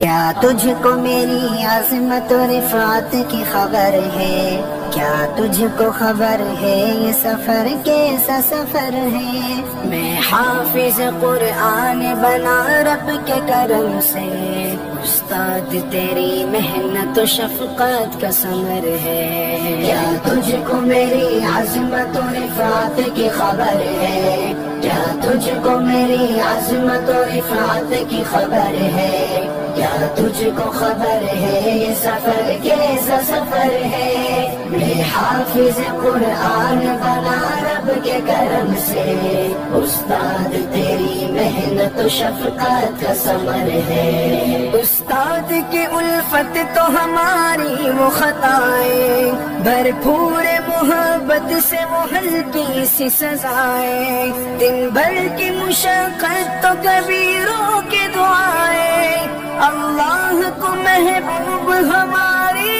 کیا تجھ کو میری عظمت و رفعت کی خبر ہے؟ کیا تجھ کو خبر ہے یہ سفر کیسا سفر ہے؟ میں حافظ قرآن بنا رب کے کرم سے، استاد تیری محنت و شفقت کا ثمر ہے۔ کیا تجھ کو میری عظمت و رفعت کی خبر ہے؟ کیا تجھ کو میری عظمت و رفعت کی خبر ہے؟ کیا تجھ کو خبر ہے یہ سفر کیسا سفر ہے؟ میں حافظ قرآن بنا رب کے کرم سے، استاد تیری محنت و شفقت کا ثمر ہے۔ استاد کی الفت تو ہماری وہ خطائیں، بھرپور محبت سے وہ ہلکی سی سزائیں، دن بھر کی مشقت تو کبیروں کی دعائیں، اللہ کو محبوب ہماری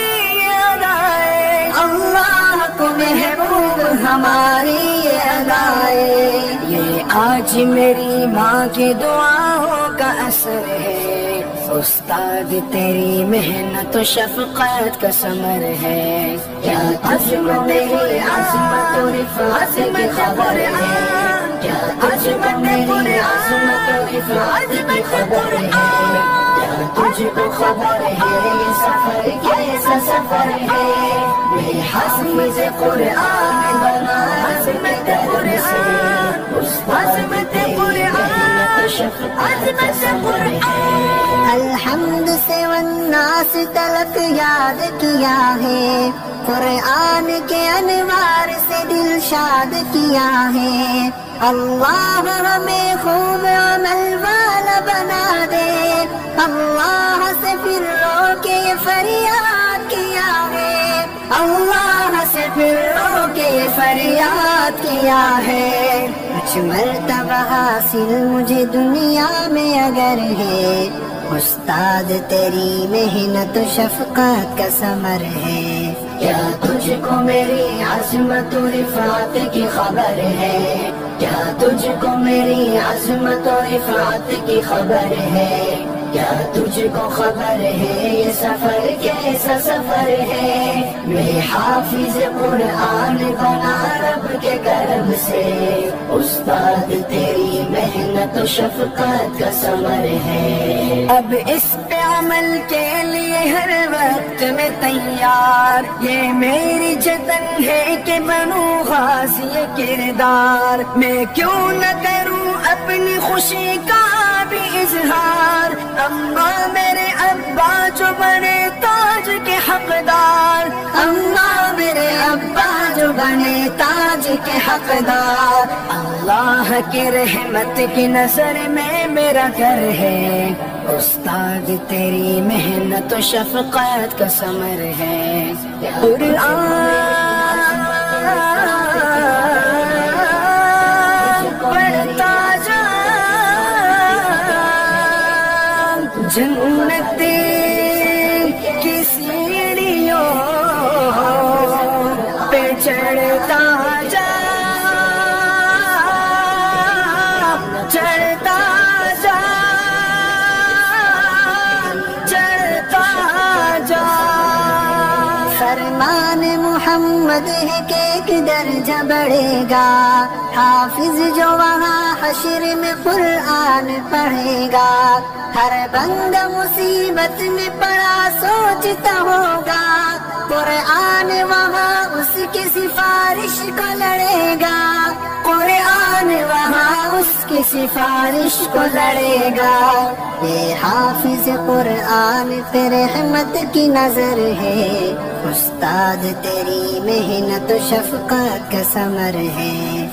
ادائیں، اللہ کو محبوب ہماری ادائیں۔ یہ آج میری ماں کی دعاؤں کا اثر ہے، استاد تیری محنت و شفقت کا ثمر ہے۔ کیا تجھ کو میری عظمت و رفعت کی خبر ہے؟ کیا تجھ کو میری عظمت و رفعت کی خبر ہے؟ کیا تجھ کو خبر ہے یہ سفر کیسا سفر ہے؟ میں حافظ قرآن بنا رب کے کرم سے، استاد تیری محنت و شفقت کا ثمر ہے۔ الحمد سے والناس تلک یاد کیا ہے، قرآن کے انوار سے دل شاد کیا ہے، اللہ ہمیں خوب عمل والا بنا دے، اللہ سے پھر رو کے یہ فریاد کیا ہے، اللہ سے پھر رو کے یہ فریاد کیا ہے۔ کچھ مرتبہ حاصل مجھے دنیا میں اگر ہے، استاد تیری محنت و شفقت کا ثمر ہے۔ کیا تجھ کو میری عظمت و رفعت کی خبر ہے؟ کیا تجھ کو میری عظمت و رفعت کی خبر ہے؟ کیا تجھ کو خبر ہے یہ سفر کیسا سفر ہے؟ میں حافظ قرآن بنا رب کے کرم سے، استاد تیری محنت و شفقت کا ثمر ہے۔ اب اس پہ عمل کے لیے ہر وقت میں تیار، یہ میری جتن ہے کہ بنوں غازی کردار، میں کیوں نہ کروں اپنی خوشی کا بھی اظہار، اما میرے ابا جو بنے تاج کے حقدار، اما میرے ابا جو بنے تاج کے حقدار، اللہ کی رحمت کی نظر میں میرا گھر ہے، استاد تیری محنت و شفقت کا ثمر ہے۔ جنت کی سیڑھیوں پہ چڑھتا جا، چڑھتا جا، چڑھتا جا۔ فرمان محمد ہے کہ ایک درجہ بڑھے گا، حافظ جو وہاں حشر میں قرآن پڑھے گا، ہر بندہ مصیبت میں پڑا سوچتا ہوگا، قرآن وہاں اس کی سفارش کو لڑے گا، قرآن وہاں اس کی سفارش کو لڑے گا۔ یہ حافظ قرآن پہ رحمت کی نظر ہے، استاد تیری محنت و شفقت کا ثمر ہے۔